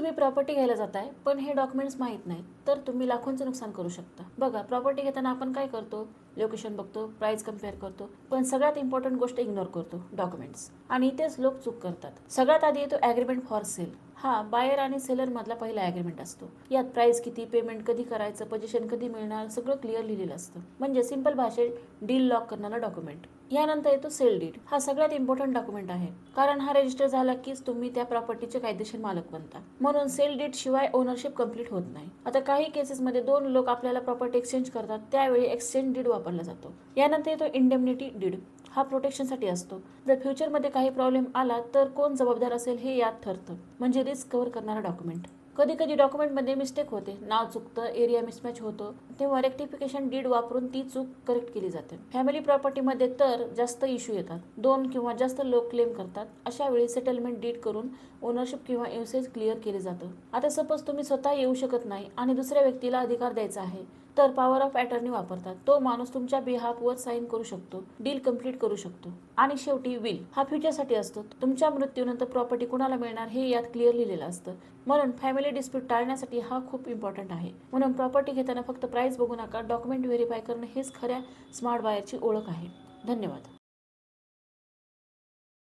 तुम्ही प्रॉपर्टी घ्यायला जाताय पण हे डॉक्युमेंट्स माहीत नाहीत तर तुम्ही लाखोंचं नुकसान करू शकता. बघा, प्रॉपर्टी घेताना आपण काय करतो, लोकेशन बघतो, प्राइस कम्पेअर करतो, पण सगळ्यात इम्पॉर्टंट गोष्ट इग्नोर करतो, डॉक्युमेंट्स. आणि इथेच लोक चूक करतात. सगळ्यात आधी येतो ॲग्रीमेंट फॉर सेल. हा बायर आणि सेलर मधला पहिला ॲग्रीमेंट असतो. यात प्राइस किती, पेमेंट कधी करायचं, पोझिशन कधी मिळणार, सगळं क्लिअर लिहिलेलं असतं. म्हणजे सिंपल भाषेत डील लॉक करणारा डॉक्युमेंट. यानंतर येतो सेल डीड. हा सगळ्यात इम्पॉर्टंट डॉक्युमेंट आहे, कारण हा रजिस्टर झाला कीच तुम्ही त्या प्रॉपर्टीचे कायदेशीर मालक बनता. म्हणून सेल डीड शिवाय ओनरशिप कंप्लीट होत नाही. आता काही केसेसमध्ये दोन लोक आपल्याला प्रॉपर्टी एक्सचेंज करतात, त्यावेळी एक्सचेंज डीड वापरला जातो. यानंतर येतो इंडेमनिटी डीड. हा प्रोटेक्शनसाठी असतो. जर फ्युचरमध्ये काही प्रॉब्लेम आला तर कोण जबाबदार असेल हे यात ठरतं. म्हणजे रिस्क कव्हर करणारा डॉक्युमेंट. कधी कधी डॉक्युमेंटमध्ये मिस्टेक होते, नाव चुकतं, एरिया मिसमॅच होतो, तेव्हा रेक्टिफिकेशन डीड वापरून ती चूक करेक्ट केली जाते. फॅमिली प्रॉपर्टीमध्ये तर जास्त इश्यू येतात, 2 किंवा जास्त लोक क्लेम करतात. अशा वेळी सेटलमेंट डीड करून ओनरशिप किंवा युसेज क्लिअर केले जातं. आता सपोज तुम्ही स्वतः येऊ शकत नाही आणि दुसऱ्या व्यक्तीला अधिकार द्यायचा आहे, तर पॉवर ऑफ अटर्नी वापरतात. तो माणूस तुमच्या बिहाफवर साईन करू शकतो, डील कंप्लीट करू शकतो. आणि शेवटी विल. हा फ्युचरसाठी असतो. तुमच्या मृत्यूनंतर प्रॉपर्टी कुणाला मिळणार हे यात क्लिअर लिहिलेलं असतं. म्हणून फॅमिली डिस्प्यूट टाळण्यासाठी हा खूप इम्पॉर्टंट आहे. म्हणून प्रॉपर्टी घेताना फक्त प्राइस बघू नका, डॉक्युमेंट व्हेरीफाय करणं हेच खऱ्या स्मार्ट बायरची ओळख आहे. धन्यवाद.